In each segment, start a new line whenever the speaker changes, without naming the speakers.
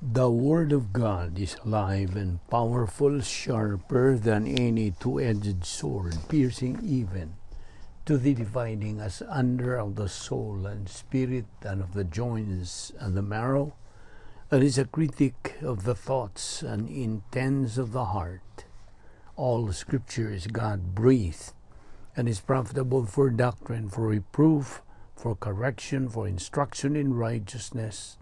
The Word of God is alive and powerful, sharper than any two-edged sword, piercing even to the dividing asunder of the soul and spirit and of the joints and the marrow, and is a critic of the thoughts and intents of the heart. All Scripture is God-breathed and is profitable for doctrine, for reproof, for correction, for instruction in righteousness,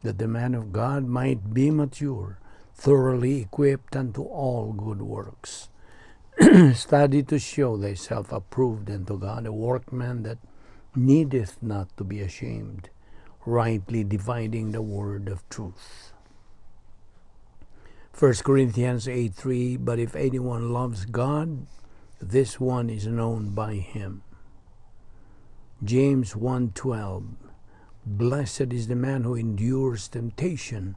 that the man of God might be mature, thoroughly equipped unto all good works. Study to show thyself approved unto God, a workman that needeth not to be ashamed, rightly dividing the word of truth. 1 Corinthians 8:3, but if anyone loves God, this one is known by him. James 1:12, blessed is the man who endures temptation,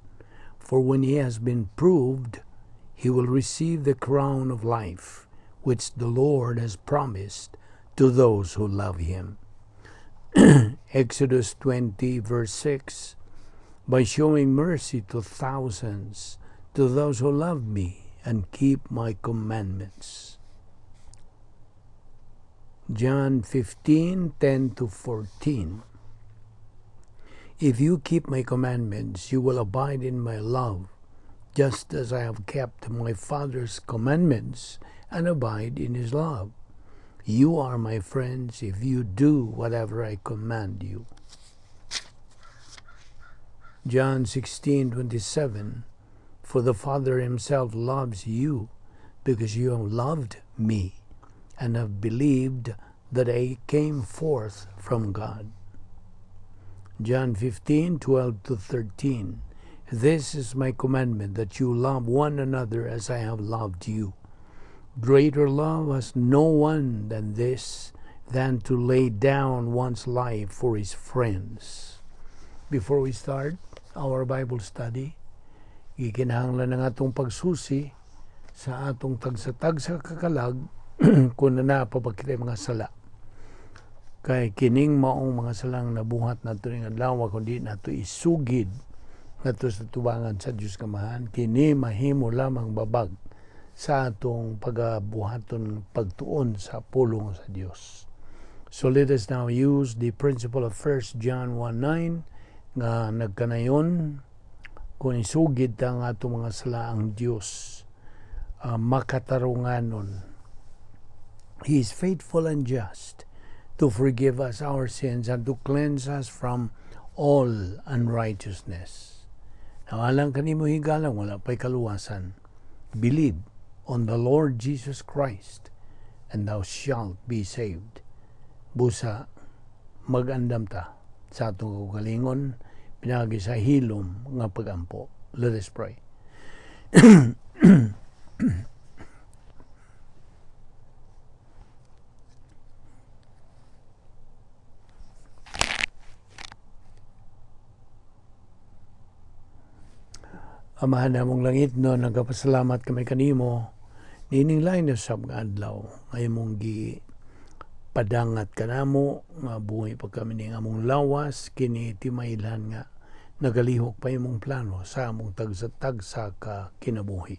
for when he has been proved, he will receive the crown of life, which the Lord has promised to those who love him. Exodus 20, verse 6, by showing mercy to thousands, to those who love me and keep my commandments. John 15:10-14, if you keep my commandments, you will abide in my love, just as I have kept my Father's commandments and abide in his love. You are my friends if you do whatever I command you. John 16:27, for the Father himself loves you because you have loved me and have believed that I came forth from God. John 15:12-13, this is my commandment, that you love one another as I have loved you. Greater love has no one than this, than to lay down one's life for his friends. Before we start our Bible study, ikinahanglan ng atong pagsusi sa atong tagsatag sa kakalag kung napapakita mga sala. Kay kining maong mga salang nabuhat nato ning adlaw kundi nato isugid nato sa tubangan sa Dios kamahan, kini mahimo lamang babag sa atong pagabuhaton pagtuon sa pulong sa Dios. So let us now use the principle of 1 John 1:9 nga nagkanayon kung isugid ang atong mga sala ang Dios makatarunganon. He is faithful and just to forgive us our sins and to cleanse us from all unrighteousness. Now, alang kanimo higalang, wala pa'y kaluwasan. Believe on the Lord Jesus Christ, and thou shalt be saved. Busa, mag-andam ta sa atong kaugalingon, pinagi sa hilom nga pagampo. Let us pray. Amahan namong langit, no, nagapasalamat kami kanimo, nining lain na sab nga adlaw, ngayon mong padangat kanamo, nga buhay pa kami ning among lawas, kini timaylan nga, nagalihok pa imong plano sa among tagsatag sa kinabuhi.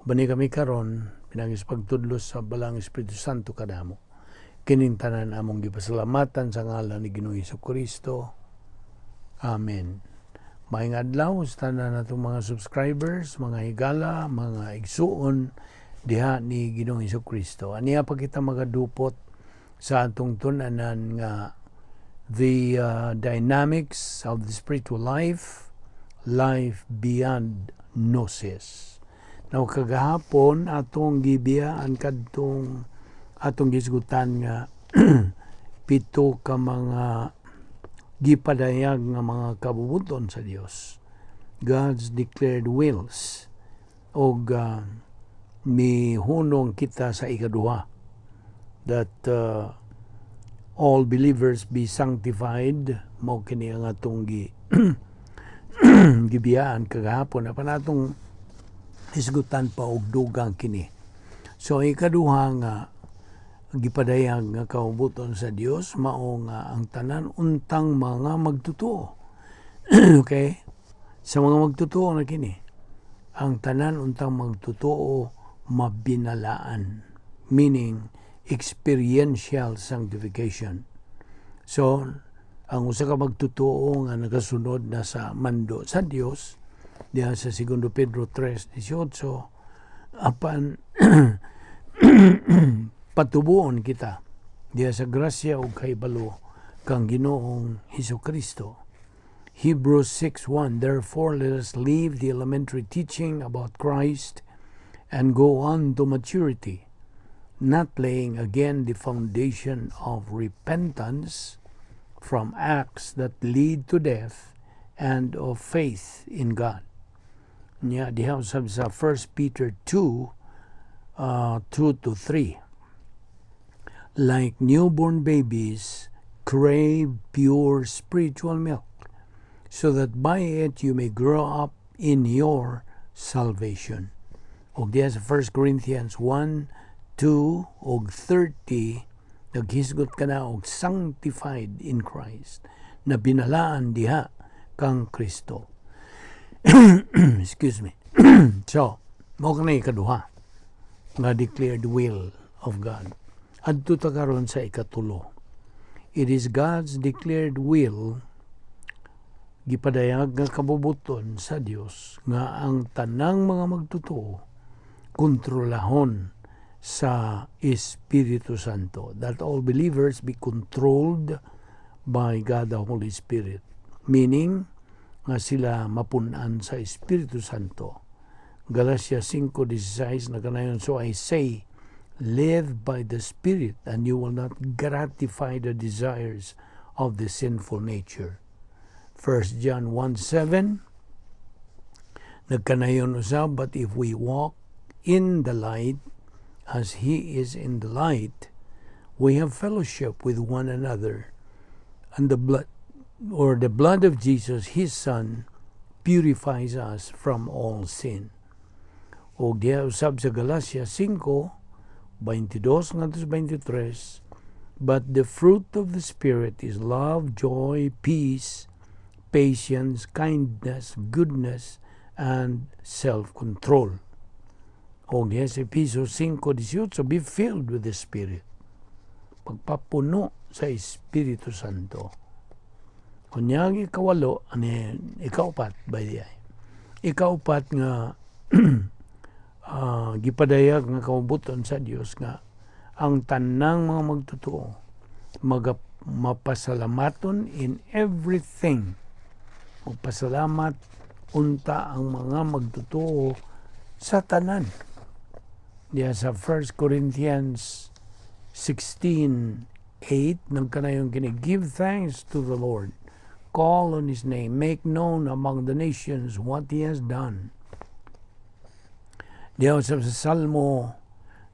Ubani kami karon, pinagis pagtudlos sa balang Espiritu Santo kadamo, kining tanan among gipasalamatan sa ngalan ni Ginoong Jesucristo. Amen. Maayong adlaw sa tanan natong mga subscribers, mga higala, mga igsuon diha ni Ginoong Jesucristo. Aniya pa kita magadupot sa atong tunanan nga the dynamics of the spiritual life, life beyond Gnosis. Now kagahapon atong gibiyaan kadtong atong gisgutan nga pito ka mga gipadayag nga mga kabubuton sa Dios, God's declared wills, og mihunong kita sa ikaduha that all believers be sanctified, mao kini ang atong gibiyaan kagahapon na panatong isgutan pa og dugang kini. So ikaduha nga gipadayag nga kaubuton sa Dios mao nga ang tanan untang mga magtutuo. Okay? Sa mga magtotoo na kini, ang tanan untang magtotoo mabinalaan, meaning experiential sanctification. So, ang usa ka magtotoo nga nagasunod na sa mando sa Dios diha sa 2 Pedro 3:18 apan patubuon kita diha sa grasya ug kahibalo kang Ginoong Hesukristo. Hebrews 6:1 Therefore let us leave the elementary teaching about Christ and go on to maturity, not laying again the foundation of repentance from acts that lead to death and of faith in God. Nya diha usab sa 1 Peter 2:2-3. Like newborn babies, crave pure spiritual milk, so that by it you may grow up in your salvation. Og diha sa 1 Corinthians 1:2 og 30, naghisgot ka na og sanctified in Christ, na binalaan diha kang Kristo. Excuse me. So, mo kanay kaduha nga declared will of God. Adto ta karon sa ikatulo. It is God's declared will gipadayag nga kabubuton sa Dios nga ang tanang mga magtotoo kontrolahon sa Espiritu Santo, that all believers be controlled by God the Holy Spirit, meaning nga sila mapunan sa Espiritu Santo. Galatia 5:16 na kanayon, so I say, live by the Spirit and you will not gratify the desires of the sinful nature. 1 John 1:7 nagkanayon usab, but if we walk in the light as He is in the light, we have fellowship with one another, and the blood of Jesus, His Son, purifies us from all sin. O diya usab sa Galatia 5:22-23, but the fruit of the Spirit is love, joy, peace, patience, kindness, goodness, and self-control. O diya sa Efesios 5:18, be filled with the Spirit. Pagpapuno sa Espiritu Santo. Kunyagi kawalo, ikaupat ba diya? Ikaupat nga gipadayag nga kabubuton sa Dios nga ang tanang mga magtotoo mapasalamaton in everything. Magpasalamat unta ang mga magtotoo sa tanan. Diya sa 1 Corinthians 16:8 nagkanayon kini, give thanks to the Lord, call on His name, make known among the nations what He has done. Diya sa Salmo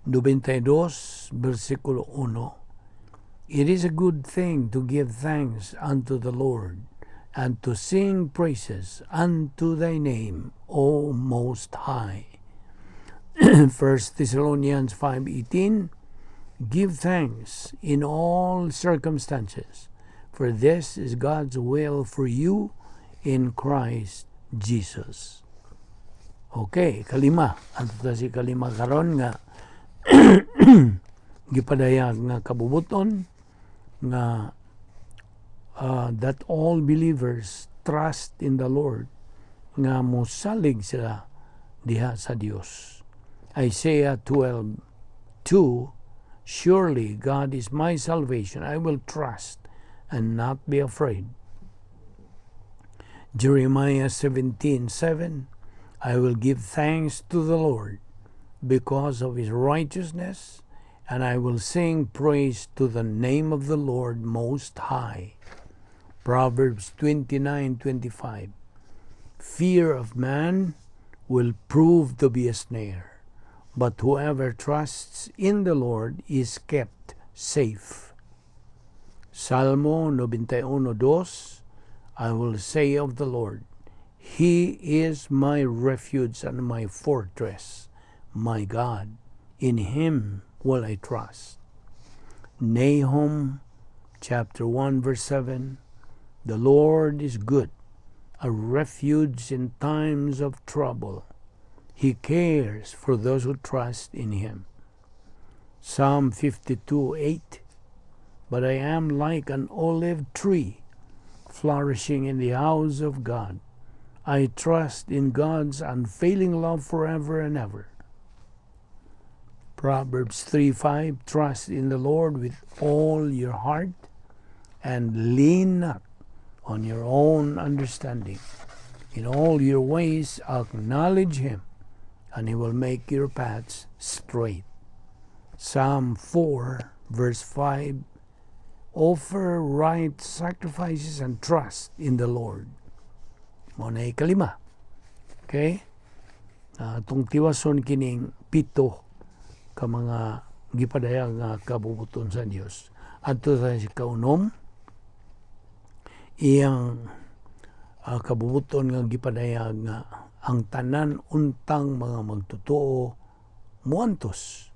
92 versikulo 1, it is a good thing to give thanks unto the Lord and to sing praises unto thy name, O Most High. 1 Thessalonians 5:18, give thanks in all circumstances, for this is God's will for you in Christ Jesus. Okay, kalima. Ato si kalima karon nga gipadayag nga kabubuton nga that all believers trust in the Lord, nga mosalig sila diha sa Dios. Isaiah 12:2, surely God is my salvation, I will trust and not be afraid. Jeremiah 17:7, I will give thanks to the Lord because of His righteousness, and I will sing praise to the name of the Lord Most High. Proverbs 29:25, fear of man will prove to be a snare, but whoever trusts in the Lord is kept safe. Salmo 91:2, I will say of the Lord, He is my refuge and my fortress, my God, in Him will I trust. Nahum chapter 1 verse 7, the Lord is good, a refuge in times of trouble. He cares for those who trust in Him. Psalm 52:8. But I am like an olive tree flourishing in the house of God. I trust in God's unfailing love forever and ever. Proverbs 3:5. Trust in the Lord with all your heart and lean not on your own understanding. In all your ways acknowledge Him, and He will make your paths straight. Psalm 4, verse 5, offer right sacrifices and trust in the Lord. Muna ikalima. Okay? Itong tiwason kining pito ka mga gipadayag nga kabubuton sa Dios. Adto sa si kaunom, iyang kabubuton nga gipadayag nga ang tanan untang mga magtotoo muantos,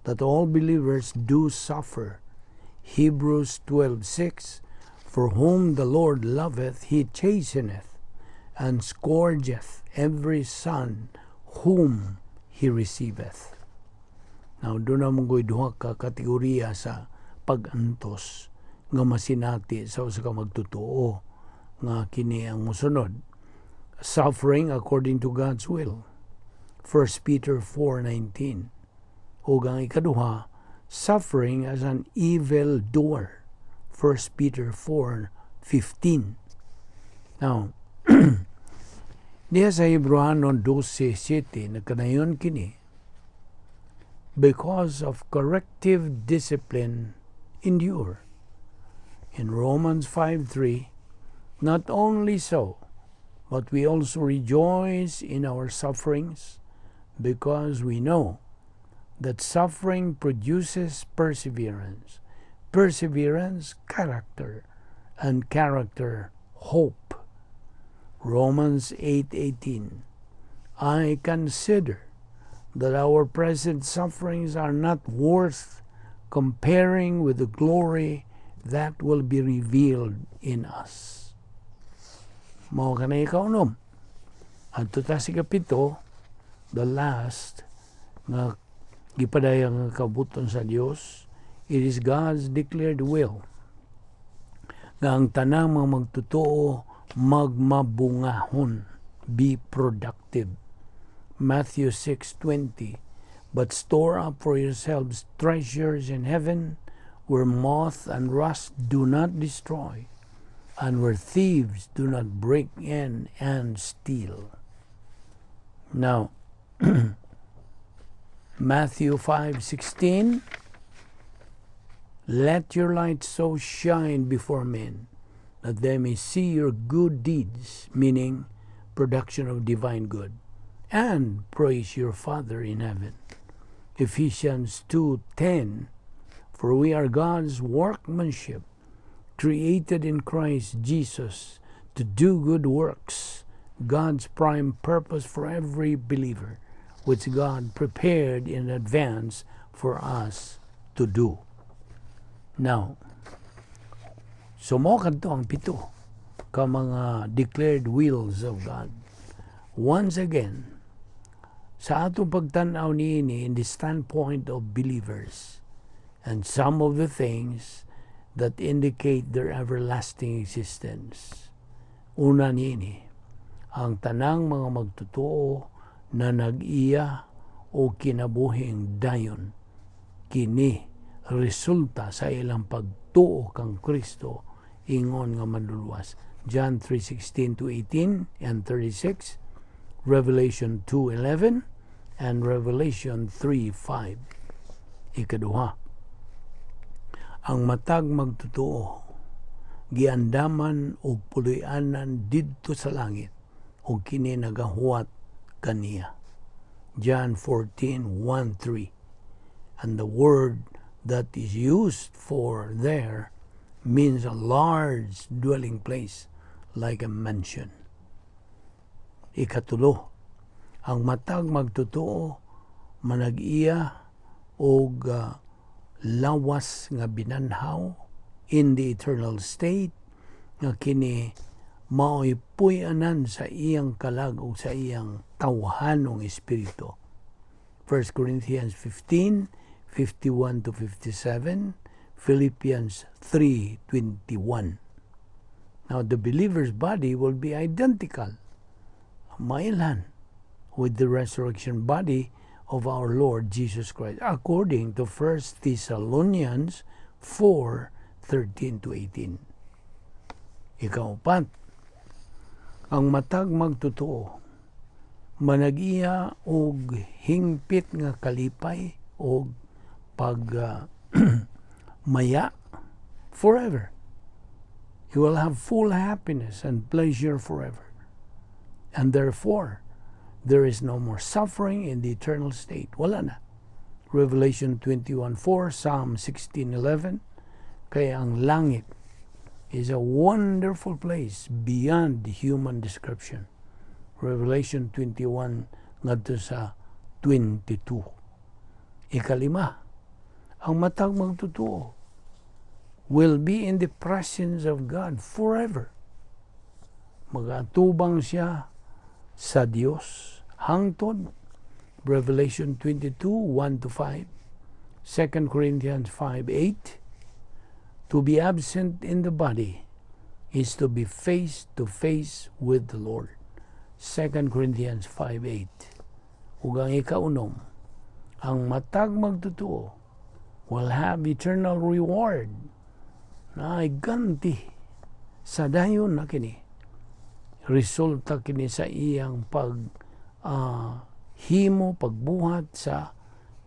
that all believers do suffer. Hebrews 12:6, for whom the Lord loveth, He chasteneth, and scourgeth every son whom He receiveth. Now, doon na mong duha ka kategorya sa pag-antos nga masinati sa usa ka magtotoo nga kini ang musunod. Suffering according to God's will. 1 Peter 4:19. Ug ang ikaduha, suffering as an evil doer. 1 Peter 4:15. Now, diya sa Hebreano 12:7 nagkanayon kini, because of corrective discipline, endure. In Romans 5:3, not only so, but we also rejoice in our sufferings, because we know that suffering produces perseverance, perseverance, character, and character, hope. Romans 8:18, I consider that our present sufferings are not worth comparing with the glory that will be revealed in us. Mao kanay kaunom. Adto ta si kapito, the last nga gipadayang kabuton sa Dios, it is God's declared will nga ang tanang mga magtotoo magmabungahon, be productive. Matthew 6:20, but store up for yourselves treasures in heaven, where moth and rust do not destroy, and where thieves do not break in and steal. Now, Matthew 5:16, let your light so shine before men that they may see your good deeds, meaning production of divine good, and praise your Father in heaven. Ephesians 2:10, for we are God's workmanship, created in Christ Jesus to do good works, God's prime purpose for every believer, which God prepared in advance for us to do. Now, sumokad to ang pito ka mga declared wills of God. Once again, sa atong pagtanaw niini in the standpoint of believers, and some of the things that indicate their everlasting existence. Una niini, ang tanang mga magtotoo na nag-iya o kinabuhing dayon, kini resulta sa ilang pagtuo kang Kristo ingon nga manluluwas. John 3:16-18 and 36, Revelation 2:11, and Revelation 3:5. Ikaduha, ang matag magtotoo giandaman og puloy-anan didto sa langit og kini nagahuwat kaniya. John 14:1-3. And the word that is used for there means a large dwelling place like a mansion. Ikatulo, ang matag magtotoo manag-iya og lawas nga binanhaw in the eternal state nga kini mao'y puy-anan sa iyang kalag o sa iyang tawhanong espiritu. 1 Corinthians 15, 51 to 57, Philippians 3:21. Now, the believer's body will be identical, mailan, with the resurrection body of our Lord Jesus Christ, according to 1 Thessalonians 4:13 to 18. Ikaupat, ang matag magtotoo, manag-iya og hingpit nga kalipay og maya forever. You will have full happiness and pleasure forever. And therefore, there is no more suffering in the eternal state. Wala na. Revelation 21:4, Psalm 16:11. Kaya ang langit is a wonderful place beyond human description. Revelation 21 ngadto sa 22. Ikalima, ang matag magtotoo will be in the presence of God forever. Magatubang siya sa Dios hangtod. Revelation 22:1 to 5, 2 Corinthians 5:8. To be absent in the body is to be face to face with the Lord. 2 Corinthians 5:8. Ug ang ikaunom, ang matag magtotoo will have eternal reward. Na ganti sa dayon na kini. Resulta kini sa iyang pagbuhat sa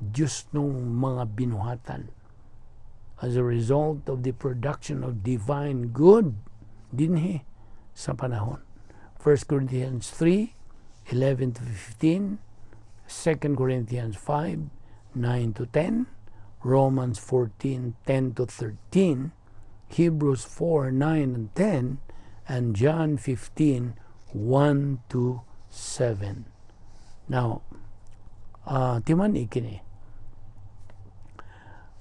Diyos nung mga binuhatan. As a result of the production of divine good dinhi sa panahon. 1 Corinthians 3:11 to 15, 2 Corinthians 5:9 to 10, Romans 14:10 to 13, Hebrews 4:9 and 10, and John 15:1 to 7. Now, timan ikini.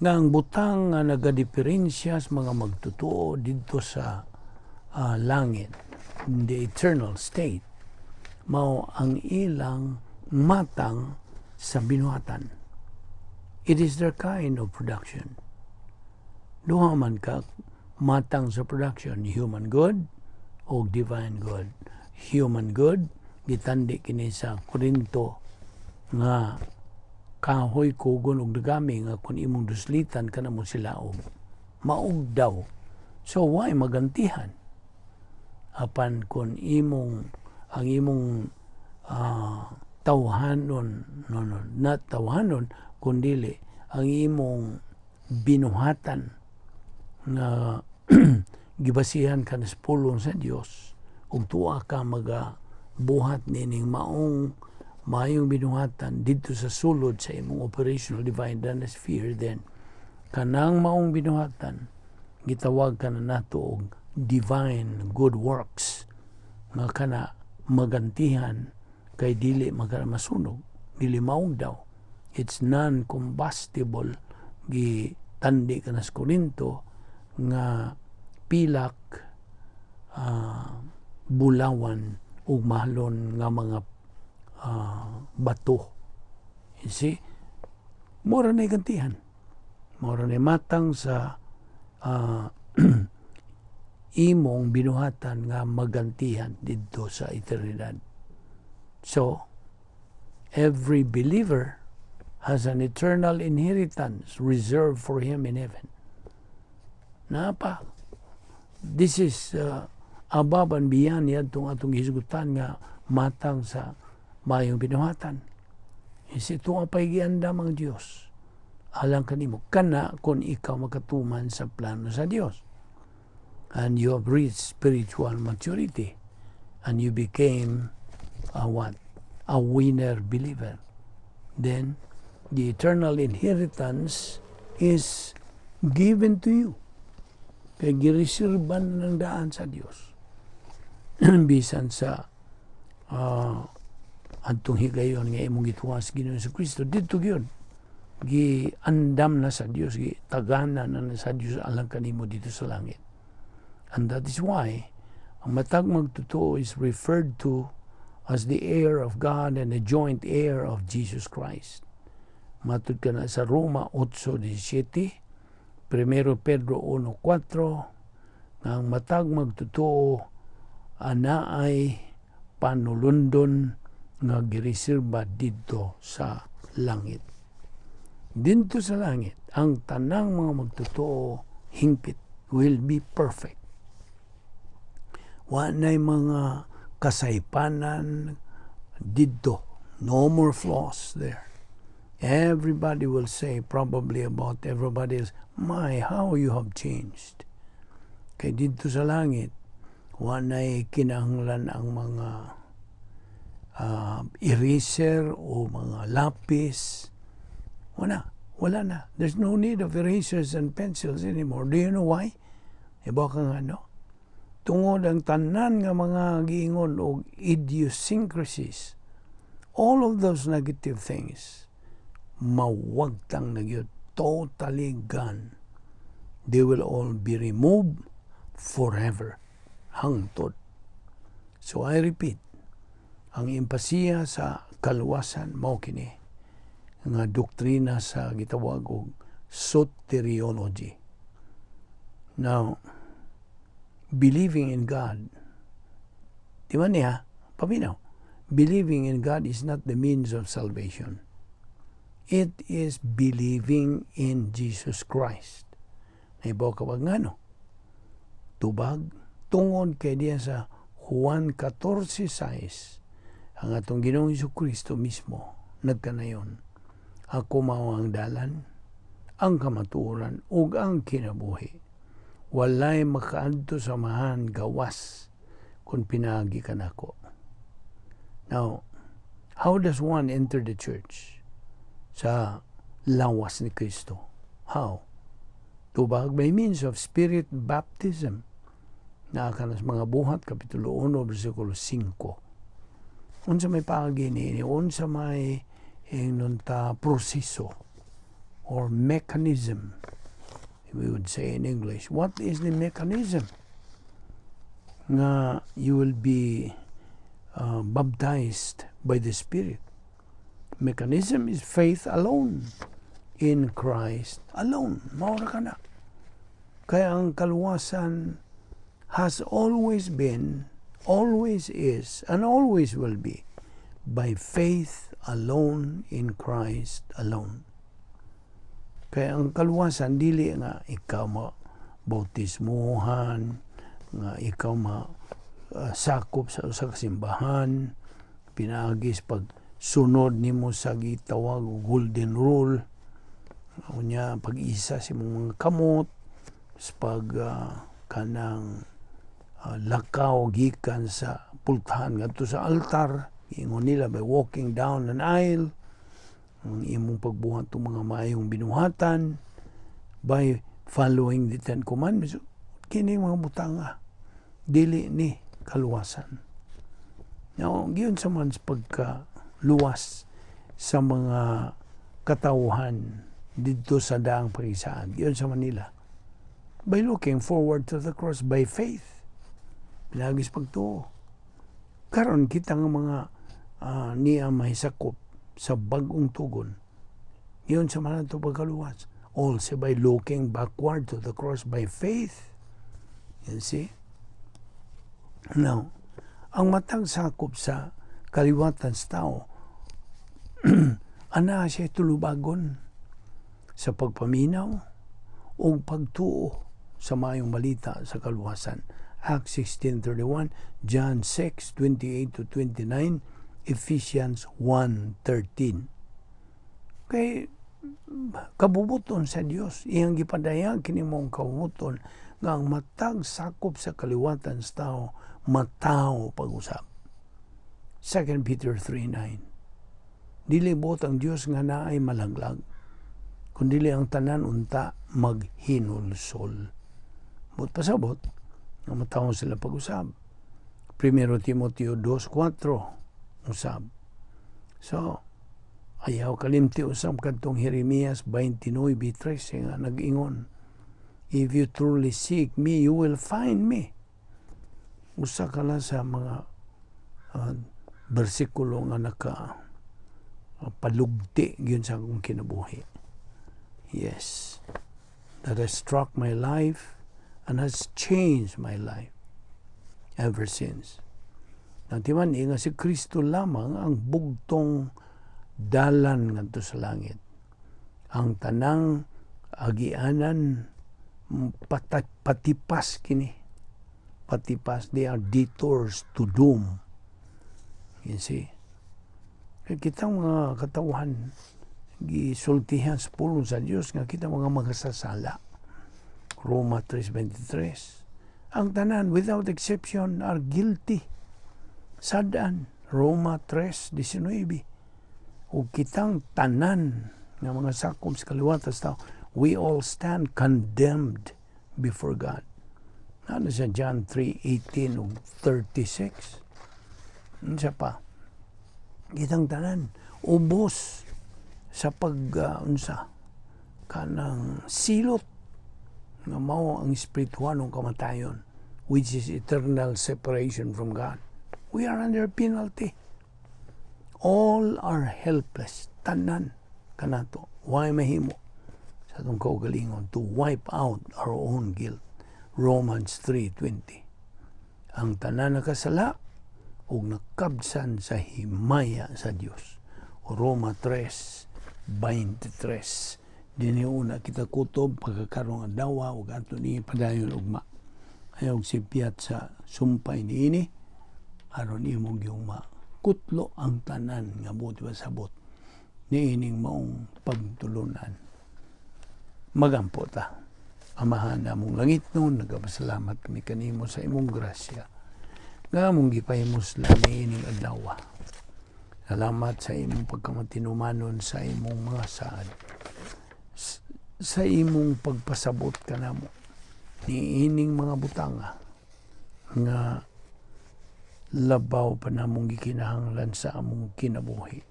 Nga ang butang nga nagadiferensya sa mga magtotoo dito sa langit, in the eternal state, mao ang ilang matang sa binuhatan. It is their kind of production. Duha man ka matang sa production, human good o divine good. Human good, gitandi kini sa Korinto nga kahoy kugon og dagami nga kun imong duslitan kanamo sila og maog daw. So why magantihan? Apan kun ang imong tawhanon, not tawhanon, kundili ang imong binuhatan nga gibasihan ka sa pulong sa Dios ug tuwa ka magabuhat nining mayong binuhatan dito sa sulod sa imong operational divine sphere, then kanang maong binuhatan gitawag ka na nato og divine good works nga kana magantihan kay dili masunog, dili maog daw. It's non-combustible. Gitandi ka na sa Korinto nga pilak, bulawan ug mahalon nga mga bato. You see? Mura na gantihan. Mura na matang sa imong binuhatan nga magantihan dito sa eternidad. So, every believer has an eternal inheritance reserved for him in heaven. Napa? This is above and beyond yan atong hisgutan nga matang sa mayong binuhatan. Ito ang paigiandam ang Diyos. Alang kanimo, kana kung ikaw makatuman sa plano sa Diyos. And you have reached spiritual maturity. And you became a winner believer. Then, the eternal inheritance is given to you. Kaya giresirban ng daan sa Diyos. Bisan sa adtong higayon nga imong gituwas Ginoong Jesucristo, dito gyud giandam na sa Dios, gitagana na sa Dios alang kanimo dito sa langit. And that is why Ang matag magtotoo is referred to as the heir of God and the joint heir of Jesus Christ. Matud ka na sa Roma 8:17, 1 Pedro 1:4, nga ang matag magtotoo ana ay panulundon nga gireserba didto sa langit. Didto sa langit, ang tanang mga magtotoo hingpit will be perfect. Wa nay mga kasaypanan didto. No more flaws there. Everybody will say probably about everybody else, my, how you have changed. Kay didto sa langit, wa nay kinahanglan ang mga eraser o mga lapis. Wala na. There's no need of erasers and pencils anymore. Do you know why? Iba ka nga, no? Tungod ang tanan nga mga giingon o idiosyncrasies, all of those negative things, mawagtang na yun, totally gone. They will all be removed forever. Hangtod. So I repeat, ang empasiya sa kaluwasan mao kini nga doktrina sa gitawag og soteriology. Now, believing in God, di ba niya, paminaw, believing in God is not the means of salvation. It is believing in Jesus Christ. Naibaw ka ba nga, no? Tubag, tungod kay diya sa Juan 14:6, ang atong Ginoong Jesucristo mismo nagkanayon, ako mao ang dalan, ang kamatuoran, ug ang kinabuhi. Walay makaadto sa mahan gawas kung pinaagi ka nako. Now, how does one enter the church? Sa lawas ni Kristo. How? Tubag by means of spirit baptism. Naakan sa mga buhat, Kapitulo 1, versikulo 5. Unsa may paagi ni, unsa may nunta proseso or mechanism, we would say in English. What is the mechanism nga you will be baptized by the Spirit? Mechanism is faith alone in Christ alone. Maura ka na. Kaya ang kaluwasan has always been, always is, and always will be by faith alone in Christ alone. Kaya ang kaluwasan, dili nga ikaw bautismuhan, nga ikaw sakop sa usa ka simbahan, pinaagis pag sunod nimo sa gitawag golden rule, unya pag-isa sa mga kamot, pag kanang lakaw gikan sa pultahan ngadto sa altar, ingon nila by walking down an aisle, ang imong pagbuhat ng mga maayong binuhatan by following the Ten Commandments. Kini mga butanga, dili ni kaluwasan. Now, giyon sa man pagkaluwas sa mga katawhan dito sa daang pagisaan, giyon sa Manila, by looking forward to the cross by faith. Pinagis pagtuo. Karon kita nga mga niya mahisakop sa bagong tugon. Yun sa man ito pagkaluwas. Also by looking backward to the cross by faith. You see? Now, ang matang sakop sa kaliwatan sa tao, ana siya tulubagon sa pagpaminaw o pagtuo sa mayong balita sa kaluwasan. Acts 16:31, John 6:28-29, Ephesians 1:13. Kay kabubuton sa Dios, iyang gipadayag kini mong kabubuton nga ang matag sakop sa kaliwatan sa tao, mataw pag-usap. 2 Peter 3:9. Dili bot ang Dios nga naay malaglag, kundi ang tanan unta maghinulsol. Bot pasabot nga mataw sila pag-usap. 1 Timoteo 2:4 usab. So, ayaw kalimti usab kadtong Jeremias 29:13 nga nag-ingon, if you truly seek me, you will find me. usa ka lang sa mga bersikulo nga palugti gyud sa akong kinabuhi. Yes, that has struck my life and has changed my life ever since. Natiman nga si Kristo lamang ang bugtong dalan ngadto sa langit. Ang tanang agianan patipas kini. Patipas, they are detours to doom. You see? Kitang mga katawhan gisultihan sa pulong sa Dios nga kita mga magasasala. Roma 3:23. Ang tanan without exception are guilty. Sadan Roma 3:19. Ug kitang tanan nga mga sakom sa kaliwatas tao, we all stand condemned before God. Ano sa John 3:18 ug 36. Unsa pa? Kitang tanan ubos sa kanang silot nga mao ang espirituhanong kamatayon, which is eternal separation from God. We are under penalty. All are helpless. Tanan kanato. Why mahimo sa atong kaugalingon to wipe out our own guilt. Romans 3:20. Ang tanan nakasala ug nakabsan sa himaya sa Dios. Roma 3:23. Dinhi una kita kutob pagkakarong adlaw ug ato ni padayon ugma. Ayaw sipyat sa sumpay niini aron imong giugma kutlo ang tanan nga buti pasabot niining maong pagtulunan. Magampo ta. Amahan namong langit noon, nagapasalamat kami kanimo sa imong grasya. Nga mong gipahimos niining adlaw. Salamat sa imong pagkamatinumanon sa imong mga saad. Sa imong pagpasabot kanamo niining mga butanga nga labaw pa namong gikinahanglan sa among kinabuhi.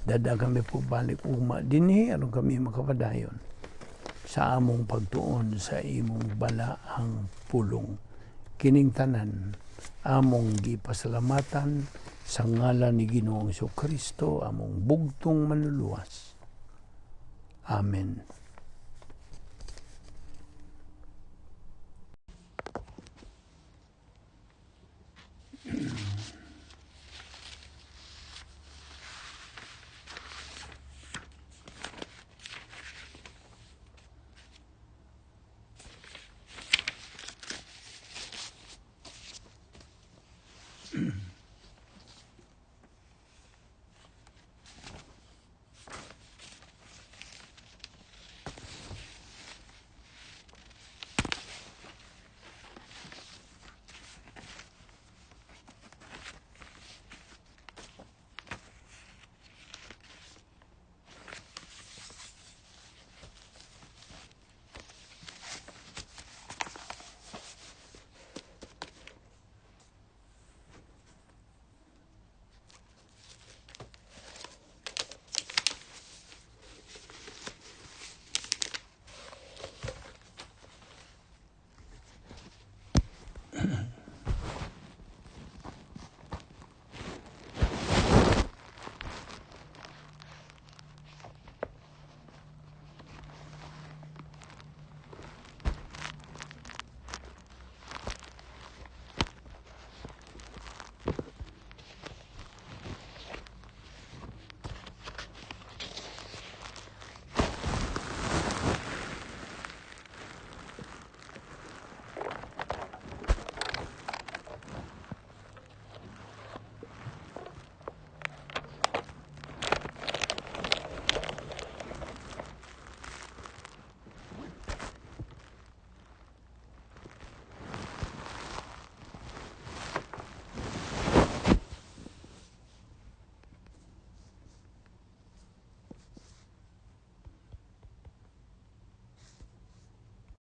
Dada kami po balik ugma dinhi aron kami makapadayon sa among pagtuon sa imong balaang pulong. Kining tanan among gipasalamatan sa ngalan ni Ginoong Kristo, among bugtong manluluwas. Amen.